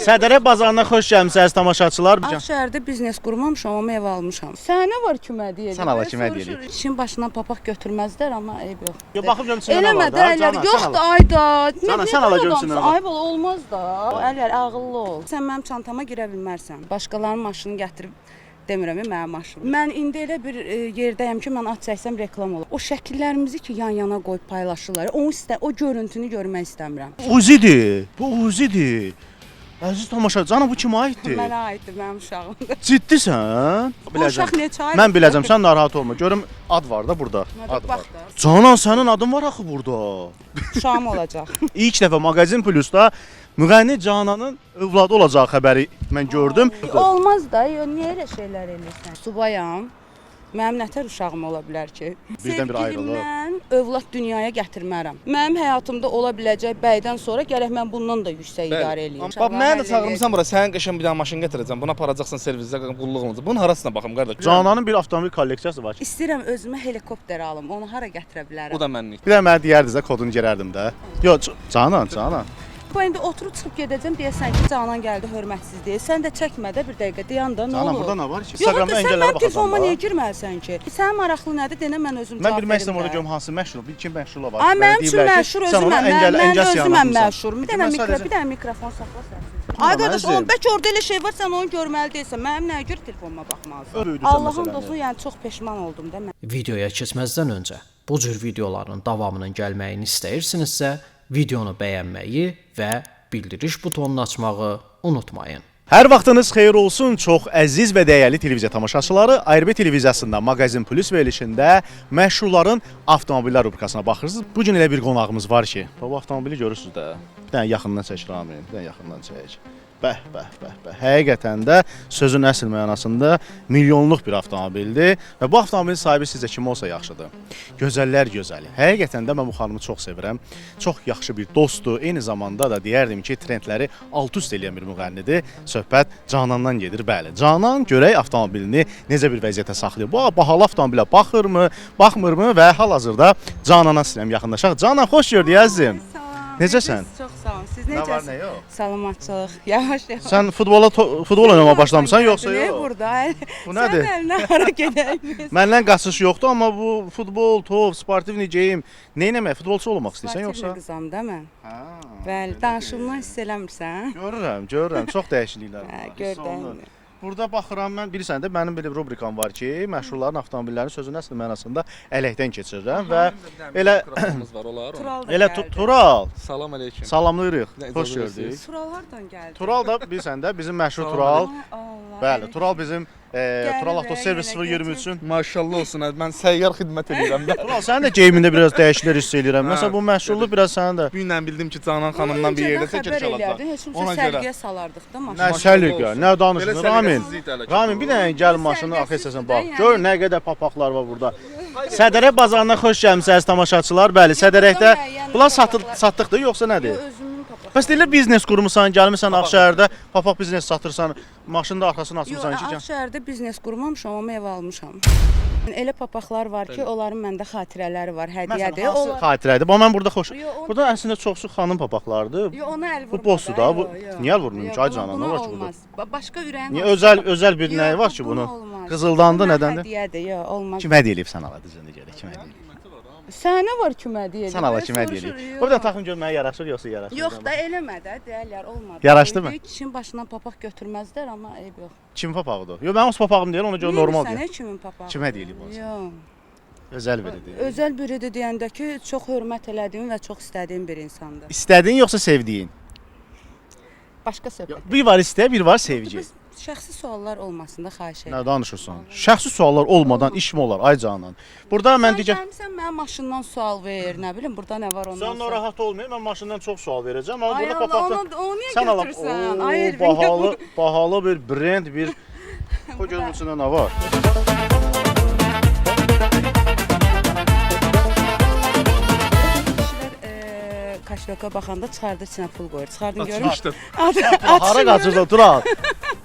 Sədərə bazarına xoş gəlmisiniz tamaşaçılar. Ağşəhərdə biznes qurmamışam, amma ev almışam. Sənə var kimə deyəcək? Sən Allah kimə deyəcək? İşin başından papaq götürməzlər, amma eyb yox. Yo baxıb görüm içində nə Eləmə var də, da. əylər yoxdur, ayda. Sən ala görüm içində nə var. Ay bala, olmaz da. Əylər ağıllı ol. Sən mənim çantama girə bilmərsən. Başqalarının maşınını gətirib demirəm, mənim maşınım. Mən indi elə bir yerdəyəm ki, mən at çəksəm reklam olur. O şəkillərimizi ki, yan-yana qoyub paylaşırlar. O görüntünü görmək istəmirəm. Uzidir. Bu Uzidir. Əziz tamaşaçı, canım bu kimə aiddir? Mənə aiddir, mənim uşağımdır. Ciddisən? Uşaq neçə ay? Mən biləcəm, sən narahat olma. Görüm ad var da burada. Ad var. Canan sənin adın var axı burada. Uşağım olacaq. İlk dəfə Maqazin Plus'da müğənni Cananın övladı olacağı xəbəri mən gördüm. Olmaz da, niyə elə şeylər eləyirsən? Subayam. Mənim nətər uşağım ola bilər ki? Birdən bir ayrılıq. Sevgilimdən övlad dünyaya gətirmərəm. Mənim həyatımda ola biləcək bəydən sonra gərək mən bundan da yüksək idarə eləyim. Bax, mənə də çağırmısan bura, sənin qışın bir dənə maşın gətirəcəm, buna aparacaqsan servisə, qulluq olacaq. Bunun harasına baxım, qardaş? Cananın bir avtomobil kolleksiyası var ki. İstəyirəm özümə helikopter alım, onu hara gətirə bilərəm? O da mənlik. Bir də mənə deyərdiniz də kodunu girərdim də. Yox, Canan. Bu indi oturub çıxıb gedəcəm deyəsən ki, Canan gəldi hörmətsiz deyə. Sən də çəkmə də bir dəqiqə dayan da, nə olur? Canan burada nə var ki? Yox, Instagramda sən engellərə mənim baxasan telefonuma da. niyə girməlisən ki? Sənin maraqlı nədir? Denə mən özüm cavab Mən verim. bilmək istəyirəm orada görüm hansı məşhur, bir kim məşhurla var. Ay mənim üçün məşhur özüməm. Mən özüməm məşhur. Bir dənə mikrofon saxla sən. Ay qardaş, bəlkə orada elə şey var, sən onu görməli deyilsən. Mənim nəyə görə telefonuma baxmalısan? Allahın dostu, yəni çox peşman oldum da mən. Videoya keçməzdən öncə bu cür videoların davamının gəlməyini istəyirsinizsə, videonu bəyənməyi və bildiriş butonunu açmağı unutmayın. Hər vaxtınız xeyir olsun, çox əziz və dəyərli televiziya tamaşaçıları. ARB televiziyasında Maqazin Plus verilişində məşhurların avtomobillər rubrikasına baxırsınız. Bu gün elə bir qonağımız var ki, bu avtomobili görürsünüz də. Bir dənə yaxından çək Ramin, bir dənə yaxından çək. Bəh. Həqiqətən də sözün əsl mənasında milyonluq bir avtomobildir və bu avtomobilin sahibi sizcə kim olsa yaxşıdır. Gözəllər gözəli. Həqiqətən də mən bu xanımı çox sevirəm. Çox yaxşı bir dostdur. Eyni zamanda da deyərdim ki, trendləri alt üst eləyən bir müğənnidir. Söhbət Canandan gedir. Bəli. Canan görək avtomobilini necə bir vəziyyətə saxlayır. Bu bahalı avtomobilə baxırmı, baxmırmı və hal-hazırda Canana istəyirəm yaxınlaşaq. Canan, xoş gördük əzizim. Necəsən? Çox sağ olun. Siz Nə var, necəsiniz? nə yox? Salamatçılıq. Yavaş. Sən futbol oynamağa başlamısan yoxsa Nə yox? burada? Bu nədir? Sən əlinə hara gedək? Məndən qaçış yoxdur, amma bu futbol, top, sportivni geyim, nə etmək, futbolçu olmaq istəyirsən yoxsa? Sportivni qızam da mən. Hə. Bəli, danışımdan hiss eləmirsən? Görürəm, çox dəyişikliklər Hə, var. gördüm. Burada baxıram mən, bilirsən də mənim belə bir rubrikam var ki, məşhurların avtomobillərini sözün əsl mənasında ələkdən keçirirəm və elə elə Tural. Salam əleykum. Salamlayırıq. Xoş gördük. Tural hardan gəldi? Tural da bilirsən də bizim məşhur Tural. Allah. Bəli, Tural bizim Tural Avtoservis 023-ün. Maşallah olsun, mən səyyar xidmət edirəm də. Tural, sənin də geyimində biraz dəyişikliklər hiss edirəm. Məsələn, bu məşhurluq biraz sənin də. Bu günlə bildim ki, Canan xanımdan bir yerdə çəkiliş alacaq. Heç olmasa sərgiyə salardıq da maşın. Nə səliqə, nə danışdın Ramin? Ramin, bir dənə gəl maşını arxa hissəsinə bax. Gör nə qədər papaqlar var burada. Sədərə bazarına xoş gəlmisiniz tamaşaçılar. Bəli, Sədərəkdə bunlar satdıqdır yoxsa nədir? Bəs deyirlər biznes qurmusan, gəlmisən Ağşəhərdə papaq biznes satırsan, maşının da arxasını açmısan ki. Yox, Ağşəhərdə biznes qurmamışam, amma ev almışam. Elə papaqlar var ki, onların məndə xatirələri var, hədiyyədir. Məsələn, hansı xatirədir? Bax mən burada xoş. Burada əslində çoxsu xanım papaqlarıdır. Yox, ona əl vurma. Bu bossdur da. Bu niyə əl vurmuyor? Ay Canan, nə var ki burada? Başqa ürəyin. Niyə özəl bir nəyi var ki bunun? Qızıldandı, nədəndir? Hədiyyədir, yox, olmaz. Kim hədiyyə eləyib sən ala düzəndə gəlir? Kim hədiyyə eləyib? Sənə var kimə deyəcək? Sən ala kimə hədiyyə eləyib? Buradan taxım gör mənə yaraşır yoxsa yaraşmır? Yox da eləmə də, deyərlər olmadı. Yaraşdı mı? Kişinin başından papaq götürməzlər, amma eyb yox. Kim papağıdır? Yox, mənim öz papağım deyil, ona görə normaldır. Sən kimin papağı? Kim hədiyyə eləyib onu? Yox. Özəl biridir. Özəl biridir deyəndə ki, çox hörmət elədiyim və çox istədiyim bir insandır. İstədiyin yoxsa sevdiyin? Başqa söhbət. Bir var istə, bir var sevgi. Şəxsi suallar olmasın da xahiş edirəm. Nə danışırsan? Şəxsi suallar olmadan iş mi olar ay Canan? Burada mən digər Sən mənim maşından sual ver, nə bilim, burada nə var ondan. Sən narahat olmayın, mən maşından çox sual verəcəm, amma Ay burada Allah, papaqda onu niyə götürsən? Ay bahalı, bahalı bir brend, bir o görün içində nə var? Kaşloka baxanda çıxardı içinə pul qoyur. Çıxardın görün. Hara qaçırdı Tural?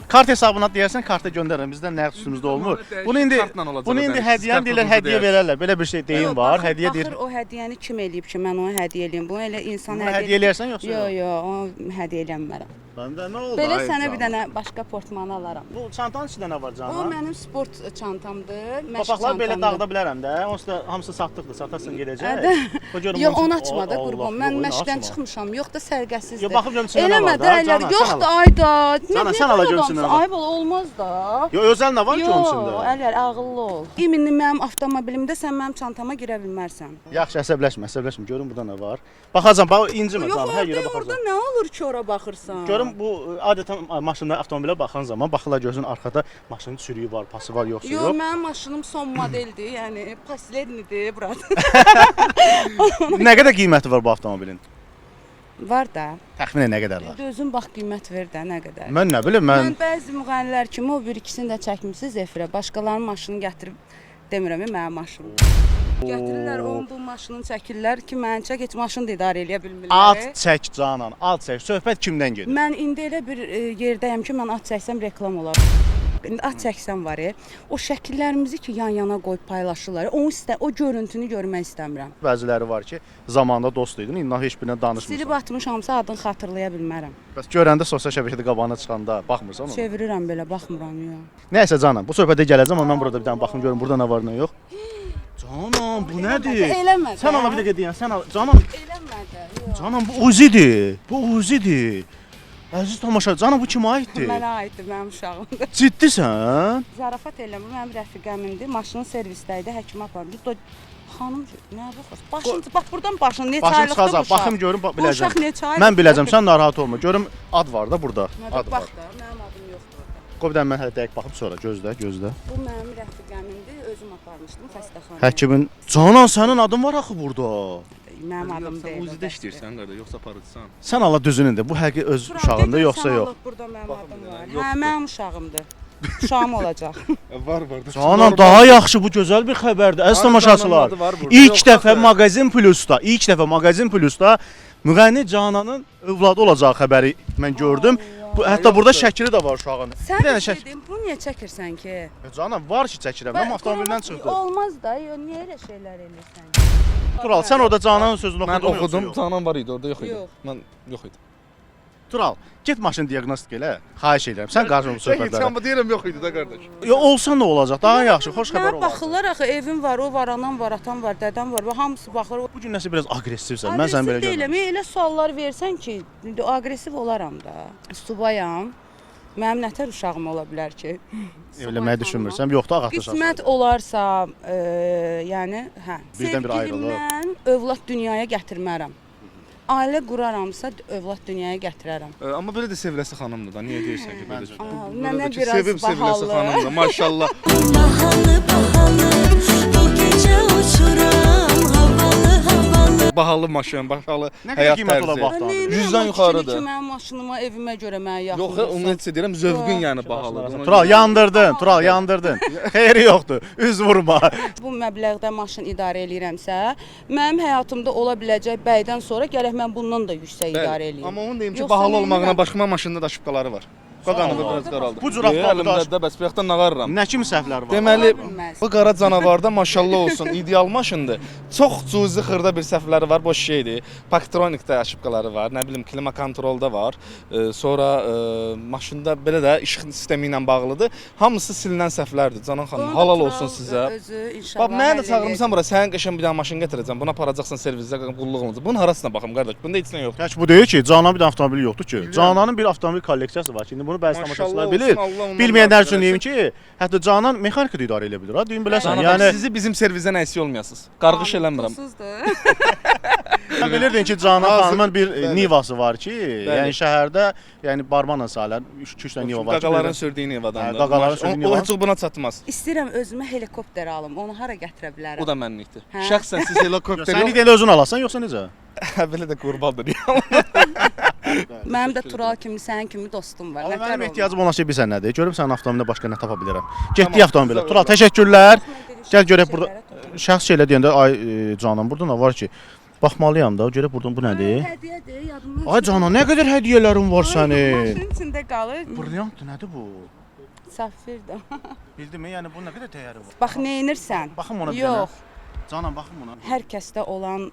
Kart hesabına deyərsən, karta göndərən. Bizdə nəqd üstümüzdə olmur. Bunu indi hədiyyən deyirlər, hədiyyə verərlər. Belə bir şey deyim var. Hədiyyə deyir. Baxır o hədiyyəni kim eləyib ki, mən ona hədiyyə eləyim. Bunu elə insan hədiyyə eləyərsən yoxsa? Yox, o hədiyyə eləmərəm. Məndə nə oldu? Belə ay sənə bir Canan? dənə başqa portmanı alaram. Bu çantanın içində nə var O Canan? mənim sport çantamdır, məşq Papaqlar belə çantamdır. dağıda bilərəm də. Onsuz da hamısı satdıqdır, satarsan gedəcək. Ədə. O görüm Yox, onun onu üçün- açma da Allah, qurban. yox, Mən oyunu məşqdən açma. çıxmışam. Yox da sərgəsizdir. Yo, baxım görüm içində nə var Eləmə da, də, Canan, elədir. Yox sən da, al. ayda. Canan, sən ala görüm içində nə var. Ay bala, olmaz da. Yo, özəl nə var ki onun içində? Ələr ağıllı ol. İminli mənim avtomobilimdə sən mənim çantama girə bilmərsən. Yaxşı, əsəbləşmə. Görüm burada nə var. Baxacam, bax incimə Yox, Canan, hər yerə orada baxacam. nə olur ki, ora baxırsan? Görüm bu adətən maşında, avtomobilə baxan zaman baxırlar gözün arxada maşının çürüyü var, pası var, yoxsa Yox, yox. mənim maşınım son modeldir, yəni последнийdir, brat. Nə qədər qiyməti var bu avtomobilin? Var da. Təxminən nə qədər var? Özün bax qiymət ver də nə qədər. Mən nə bilim, Mən bəzi müğənnilər kimi o bir ikisini də çəkmisiniz efirə. Başqalarının maşını gətirib demirəm, mənim maşınım. Gətirirlər onun bu maşını çəkirlər ki, mən çək heç maşını da idarə eləyə bilmirlər. at çək Canan, at çək. Söhbət kimdən gedir? Mən indi elə bir yerdəyəm ki, mən at çəksəm reklam olar. İndi at çəksəm var, o şəkillərimizi ki yan-yana qoyub paylaşırlar. O görüntünü görmək istəmirəm. Bəziləri var ki, zamanında dost idin, indi heç birinə danışmırsan. Silib atmışamsa adını xatırlaya bilmərəm. Bəs görəndə sosial şəbəkədə qabağına çıxanda baxmırsan ona. Çevirirəm belə, baxmıram yox. Nəysə Canan, bu söhbətə gələcəm, amma mən burada bir dənə baxım görüm burada nə var, nə yox. Canan, bu nədir? Eləmə də. Sən ala bir dəqiqə deyən, sən al. Canan, Eləmə də. Yox. Canan bu Uzidir. Bu Uzidir. Əziz tamaşaçı, Canan bu kimə aiddir? Mənə aiddir, mənim uşağımdır. Ciddisən? Zarafat eləmir, mənim rəfiqəmimdir. Maşının servisdə idi, həkimə apardı. Xanım, nə baxırsan? Başın, bax burdan başın neçə Başım aylıqdır bu çıxacaq, uşaq? baxım görüm, Bu biləcəm. uşaq neçə aylıqdır? Mən biləcəm, sən narahat olma. Görüm ad var da burada. Ad var. Bax da, mənim adım yoxdur orada. Qoy bir dənə mən hələ dəqiq baxım sonra, gözlə. Bu mənim rəfiqəmimdir, özüm aparmışdım xəstəxanaya. Həkimin Canan, sənin adın var axı burada. Mənim adım deyil. Uzidə işləyirsən qardaş, yoxsa aparıcısan? Sən Allah düzünün də bu həqiqi öz uşağındır yoxsa yox? Burada mənim adım var. Hə, mənim uşağımdır. Uşağım olacaq. Var. Canan daha yaxşı, bu gözəl bir xəbərdir. Əziz tamaşaçılar, ilk dəfə Maqazin Plusda müğənni Cananın övladı olacağı xəbəri mən gördüm. Bu hətta burada şəkili də var uşağın. Sən Bir dənə bir şəkil. şey deyim, bunu niyə çəkirsən ki? Canan var ki çəkirəm. Mən avtomobildən çıxdım. Olmaz da, niyə elə şeylər eləyirsən? Tural, sən orada Cananın sözünü Mən oxudun oxudum, yoxsa yox? Canan var idi, orada yox idi. Yox. Mən yox idi. Tural, get maşını diaqnostik elə. Xahiş edirəm. Sən qarşı bu söhbətlərə. bu deyirəm yox idi də qardaş. Yo olsa nə olacaq? Daha yaxşı, xoş xəbər Mənə olar. baxırlar axı, evim var, o var, anam var, atam var, dədəm var. Hamısı baxır. Bu gün nəsə biraz aqressivsən. Mən səni belə görürəm. deyiləm. Elə suallar versən ki, indi aqressiv olaram da. Subayam. Mənim nətər uşağım ola bilər ki? Evlənməyi düşünmürsən? Yoxdur, ağatlaşarsan. Qismət olarsa, yəni, hə. Birdən bir ayrılıq. Sevgilimdən övlad dünyaya gətirmərəm. Ailə quraramsa övlad dünyaya gətirərəm. Amma belə də seviləsi xanımdır da, niyə deyirsən ki belə? Nənə biraz Sevib seviləsi bahalı. xanımdır, maşallah. Bahalı bu gece uçuram havalı. Bahalı maşın, bahalı Nə qədər həyat qiymət ola tərzi. bu avtomobilin? 100-dən yuxarıdır. Ki, mənim maşınıma, evimə görə mənə Yox, yaxındır. onu heç deyirəm, zövqün yəni bahalıdır. Tural yandırdın, Tural yandırdın. Xeyri yoxdur. Üz vurma. Bu məbləğdə maşın idarə eləyirəmsə, mənim həyatımda ola biləcək bəydən sonra gərək mən bundan da yüksək idarə eləyim. Amma onun deyim ki, Yoxsa bahalı neynirəm? olmağına başqa maşında da şıbqaları var. Qaqanı biraz qaraldı. Bu cür avtomobildə əlimdə də bəs bayaqdan nağarıram. nə kimi səhvlər var? Deməli, Ola bilməz. bu qara canavarda maşallah olsun, ideal maşındır. Çox cüzi xırda bir səhvləri var, boş şeydir. Paktronikdə aşıbqaları var, nə bilim klima kontrolda var. Sonra maşında belə də işıq sistemi ilə bağlıdır. Hamısı silinən səhvlərdir. Canan xanım, Onu da halal Tural olsun sizə. Özü inşallah. Bax, mənə də həll çağırmısan bura, sənin qəşəng bir dənə maşın gətirəcəm. Buna aparacaqsan servisə, qulluğumuza. Bunun harasına baxım qardaş. Bunda heç nə yoxdur. Tək bu deyil ki, Cananın bir avtomobili yoxdur ki. Cananın bir avtomobil kolleksiyası var ki, indi bunu bəzi tamaşaçılar bilir. Bilməyənlər üçün deyim ki, hətta Canan mexanika da idarə edə bilir. Ha, deyim biləsən. Yəni sizi bizim servizə nə əksik olmayasınız. Qarğış eləmirəm. sən bilirdin ki, Canan xanımın bir Nivası var ki, yəni şəhərdə, yəni barmanla sayılan 2-3 dənə Niva var ki. Qaqaların sürdüyü Nivadan. Hə, qaqaların sürdüyü O Niva. heç buna çatmaz. İstəyirəm özümə helikopter alım. Onu hara gətirə bilərəm? O da mənlikdir. Hə. Şəxsən siz helikopter Sən yox. indi elə özün alasan yoxsa necə? Belə də qurbandır. Mənim də Tural kimi, sənin kimi dostum var. Amma Nətər mənim olmaz? ehtiyacım olan şey bilsən nədir? Görüm sənin avtomobilində başqa nə tapa bilərəm. Getdik avtomobilə. Tural, təşəkkürlər. Gəl görək burada şəxs şeylə deyəndə ay Canan, burada nə var ki? Baxmalıyam da, görək buradan bu nədir? Hədiyyədir, yadımdan. Ay Canan, nə qədər hədiyyələrin var sənin? Maşının içində qalır. Brilliantdır, nədir bu? Safirdir. Bildin mi? Yəni bunun nə qədər dəyəri var? Bax, neynirsən? Baxım ona bir Yox. Canan baxın buna. Hər kəsdə olan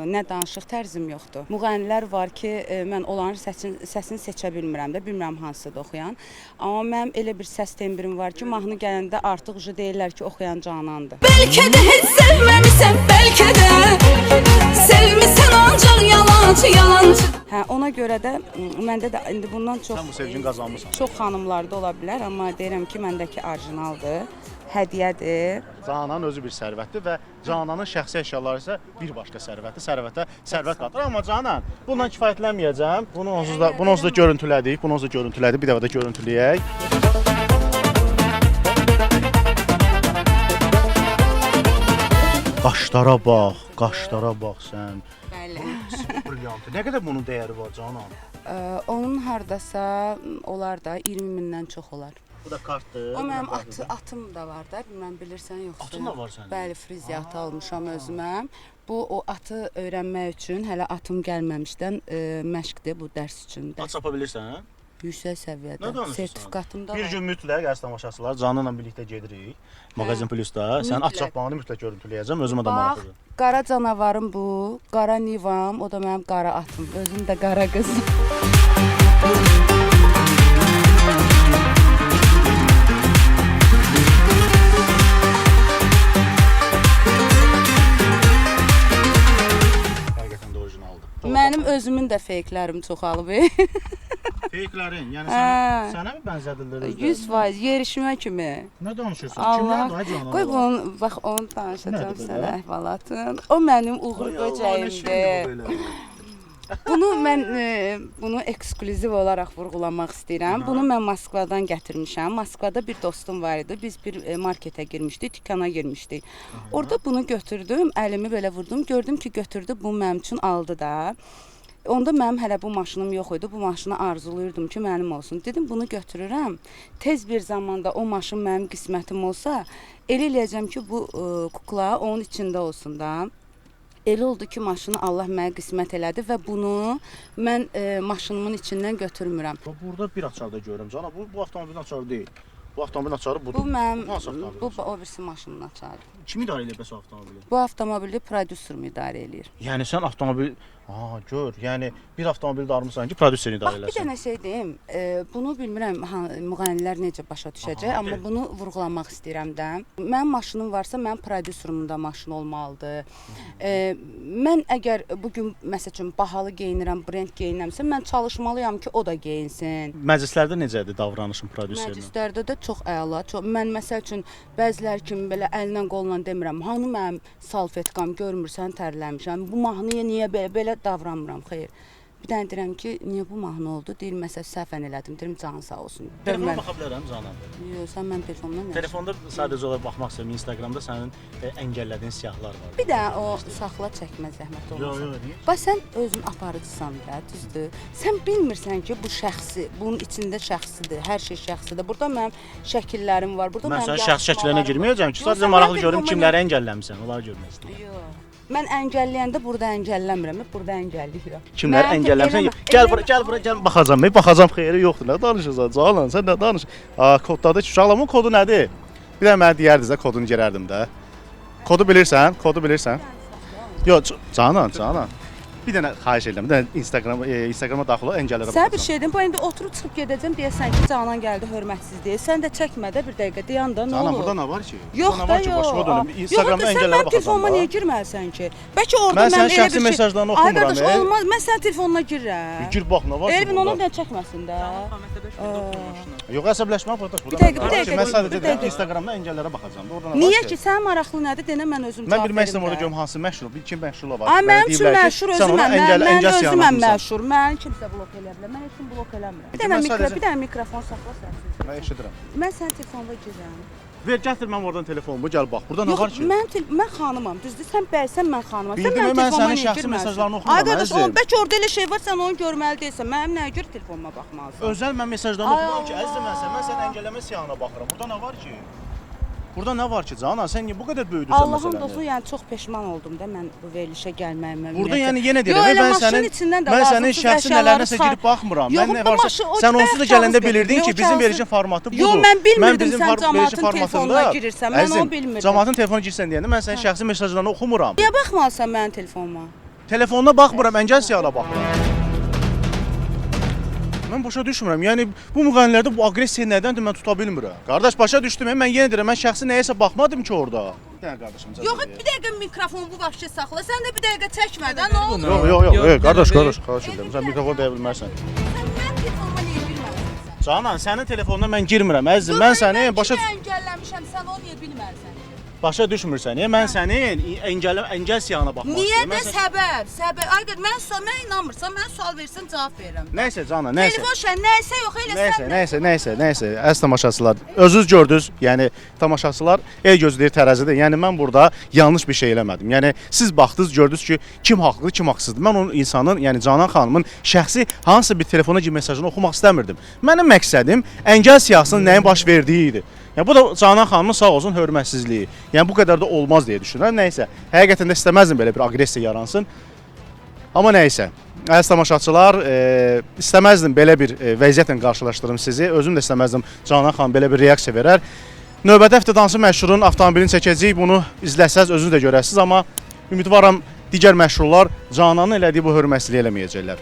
nə danışıq tərzim yoxdur. Müğənnilər var ki, mən onların səsini seçə bilmirəm də, bilmirəm hansıdır oxuyan. Amma mənim elə bir səs tembrim var ki, mahnı gələndə artıq deyirlər ki, oxuyan Canandır. Belki de hiç sevmemişsen belki de sevmişsen ancak yalancı yalancı. Hə, ona görə də məndə də indi bundan çox Sən bu sevgini qazanmısan. çox xanımlarda ola bilər, amma deyirəm ki, məndəki orijinaldır, hədiyyədir. Cananın özü bir sərvətdir və Cananın şəxsi əşyaları isə bir başqa sərvətdir. Sərvətə sərvət qatır. Amma Canan, bundan kifayətlənməyəcəm. Bunu onsuz da görüntülədik. Bir dəfə də görüntüləyək. Qaşlara bax sən. Bəli. Brilyantdır. Nə qədər bunun dəyəri var Canan? Onun hardasa olar da 20 mindən çox olar. Bu da kartdır. O mənim atım da var da, bilmən bilirsən yoxsa. Atın da var sənin? Bəli, friziya atı almışam özümə. Bu o atı öyrənmək üçün hələ atım gəlməmişdən məşqdir bu dərs üçündür. At çapa bilirsən? Yüksək Nə səviyyədə. danışırsan? Sertifikatım da Bir var. gün mütləq əziz tamaşaçılar Cananla birlikdə gedirik. Mağazin Plusda. Sən at Mütləq. çapmağını mütləq görüntüləyəcəm. Özümə də Bax, maraqlıdır. Qara canavarım bu, qara nivam, o da mənim qara atım. Özüm də qara qızım. Həqiqətən də orijinaldır. Mənim özümün də feyklərim çoxalıb. Feyiklərin, yəni Hə. sənə mi bənzədirlər? 100% yerişmə kimi. Nə danışırsan? Allah. Kimlərdir ay Canan? Qoy bunu, bax onu danışacağam Nədir sənə belə? əhvalatın. O mənim uğur böcəyimdir. Bunu mən bunu eksklüziv olaraq vurğulamaq istəyirəm. Bunu mən Moskvadan gətirmişəm. Moskvada bir dostum var idi. Biz bir marketə girmişdik, dükana girmişdik. Orada bunu götürdüm, əlimi belə vurdum. Gördüm ki, götürdü, bu mənim üçün aldı da. Onda mənim hələ bu maşınım yox idi. Bu maşını arzulayırdım ki, mənim olsun. Dedim, bunu götürürəm. Tez bir zamanda o maşın mənim qismətim olsa, elə eləyəcəm ki, bu kukla onun içində olsun da. Elə oldu ki, maşını Allah mənə qismət elədi və bunu mən maşınımın içindən götürmürəm. Burada bir açar da görürəm Canan. Bu avtomobilin açarı deyil. Bu avtomobilin açarı budur. Bu mənim, Hansı avtomobil? bu o birisi maşının açarı. Kim idarə edir bəs avtomobili? Bu avtomobili prodüserim idarə eləyir. Yəni sən avtomobil, gör, yəni bir avtomobil darmısan ki, prodüserin idarə Bax, bir eləsin. dənə şey deyim, bunu bilmirəm müğənnilər necə başa düşəcək, Aha, amma de. bunu vurğulamaq istəyirəm də. Mənim maşınım varsa, mənim prodüserimin də maşını olmalıdır. Mən əgər bu gün məsəl üçün bahalı geyinirəm, brend geyinirəmsə, mən çalışmalıyam ki, o da geyinsin. Məclislərdə necədir davranışın prodüserinin? Məclislərdə də çox əla. Mən məsəl üçün bəzilər kimi belə əllə qolla demirəm, hanı mənim salfetkam görmürsən tərləmişəm. Bu mahnıya niyə belə davranmıram? Xeyr. Bir dənə deyirəm ki, niyə bu mahnı oldu? Deyir, məsəl səhvən elədim. Deyirəm, canın sağ olsun. Telefona baxa bilərəm Canan. Yox, sən mənim telefonumdan nə? Telefonda sadəcə olaraq baxmaq istəyirəm. Instagramda sənin əngəllədiyin siyahılar var. Bir dənə o saxla çəkmə zəhmət olmasa. niyə? Bax sən özün aparıcısan da, düzdür? Sən bilmirsən ki, bu şəxsi, bunun içində şəxsidir, hər şey şəxsidir. Burada mənim şəkillərim var. Burada Mən mənim sənin şəxsi şəkillərinə yarışmalarım var. girməyəcəm ki, Yox, sadəcə sən maraqlı mənim görüm telefonuma kimləri əngəlləmisən, onları görmək istəyirəm. Yox. Mən əngəlləyəndə burada əngəlləmirəm, burada əngəlləyirəm. Kimləri Mənim əngəlləmisən? eləmə- Gəl eləmə- bura, gəl baxacam. Baxacam xeyri yoxdur. Nə danışırsan Canan? Sən nə danış? Koddadır ki, uşaqlarımın kodu nədir? Bir də mənə deyərdiniz də kodunu girərdim də. Kodu bilirsən? Kodu bilirsən? Yox, Canan. Bir dənə xahiş edirəm. Bir dənə Instagrama daxil ol, əngəllərə Sən bir şey deyim, bu indi oturub çıxıb gedəcəm deyəsən ki, Canan gəldi hörmətsiz deyə. Sən də çəkmə də bir dəqiqə deyəndə nə Canan, olur? burada nə var ki? Yox Burada nə da var ki, başıma dönüm. yox. Instagramda Yox, sən əngəllərə mənim baxacam. telefonuma niyə girməlisən ki? Bəlkə orada Mən mən sənin elə şəxsi bir şey... mesajlarını Ay oxumuram. qardaş, olmaz. Mən sənin telefonuna girirəm. Gir bax nə var ki? Elvin onu burada? da çəkməsin də. Yox, əsəbləşmə qardaş. Bir dəqiqə, bir dəqiqə, Mən sadəcə bir deyirəm ki, dəqiqə. Instagramda əngəllərə baxacam. Orada nə var Niyə ki? ki, sən maraqlı nədir? Denə mən özüm Mən cavab bilmək istəyirəm verim orada də. görüm hansı məşhur, bir kim məşhur var. Ay Mənə mənim üçün deyiblər ki, məşhur sən ona özüməm. əngəl Mən siyahını özüməm atmısan. məşhur. Məni kimsə blok eləyə bilər. Mən heç kim blok eləmirəm. Peki, mən sadəcə- Bir dənə mikrofon saxla sənsiz. Mən eşidirəm. Mən sənin telefonuna girirəm. Ver gətir mənim oradan telefonumu, gəl bax. Burada nə var Yox, ki? mən xanımam, düzdür? Sən bəysən, mən xanımam. Sən Bildim, mənim mən telefonuma sənin niyə şəxsi girməlisən? mesajlarını oxumuram, Ay qardaş, əzizim. bəlkə orada elə şey var, sən onu görməli deyilsən. Mənim nəyə görə telefonuma baxmalısan? Özəl mən mesajlarını Ay oxumuram ki, Allah. əzizim mən sənin əngəlləmə siyahına baxıram. Burada nə var ki? Burada nə var ki, Canan, sən niyə bu qədər böyüdürsən Allahım məsələni? dostum, yəni çox peşman oldum da mən bu verilişə gəlməyimə. Burada yəni yenə Yox, deyirəm, elə mən maşının sənin içindən də mən sənin lazımsız şəxsi əşyaları nələrinəsə say- girib baxmıram. Yox, Mən nə bu varsa maşın- o sən bayaq onsuz da gələndə kağız bilirdin ki, götürdüm, bizim o verilişin kağızı- formatı budur. Yox, mən bilmirdim bizim sən verilişin camaatın formatında- telefonuna girirsən, mən Əzizim, onu bilmirdim. Camaatın telefonu girsən deyəndə mən sənin şəxsi mesajlarını oxumuram. Niyə baxmalısan mənim telefonuma? Telefonuna baxmıram, əngəl siyahına baxıram. Mən başa düşmürəm. Yəni bu müğənnilərdə bu aqressiya nədəndir mən tuta bilmirəm. Qardaş başa düşdüm, mən yenə deyirəm, mən şəxsi nəyəsə baxmadım ki orada. Bir dənə qardaşım. Yox, bir dəqiqə mikrofonu bu başa saxla. Sən də bir dəqiqə çəkmədən nə olur? Yox, qardaş, xahiş edirəm. Sən mikrofon deyə bilmərsən. Sən mənim telefonuma niyə girməlisən? Canan, sənin telefonuna mən girmirəm, əzizim. Mən səni başa əngəlləmişəm, sən onu niyə bilmirsən? başa düşmürsən. Mən sənin əngəl siyahına baxmaq Niyə istəyirəm. də Mən sən- səbər? Ay qız, mən inanmırsam, mən sual versən cavab verirəm. Nəysə Canan, nəysə. Telefon şən nəysə yox, elə sən. Nəysə. Əziz tamaşaçılar, özünüz gördünüz. Yəni tamaşaçılar el gözləyir tərəzidir. Yəni mən burada yanlış bir şey eləmədim. Yəni siz baxdınız, gördünüz ki, kim haqlıdır, kim haqsızdır. Mən onun insanın, yəni Canan xanımın şəxsi hansısa bir telefona girib mesajını oxumaq istəmirdim. Mənim məqsədim əngəl siyahısının nəyin baş verdiyi idi. Yəni bu da Canan xanımın sağ olsun hörmətsizliyi. Yəni bu qədər də olmaz deyə düşünürəm. Nəysə, həqiqətən də istəməzdim belə bir aqressiya yaransın. Amma nəysə, əziz tamaşaçılar, istəməzdim belə bir vəziyyətlə qarşılaşdırım sizi. Özüm də istəməzdim Canan xanım belə bir reaksiya verər. Növbəti həftə dansı məşhurun avtomobilini çəkəcəyik. Bunu izləsəz özünüz də görəsiniz, amma ümidvaram digər məşhurlar Cananın elədiyi bu hörmətsizliyi eləməyəcəklər.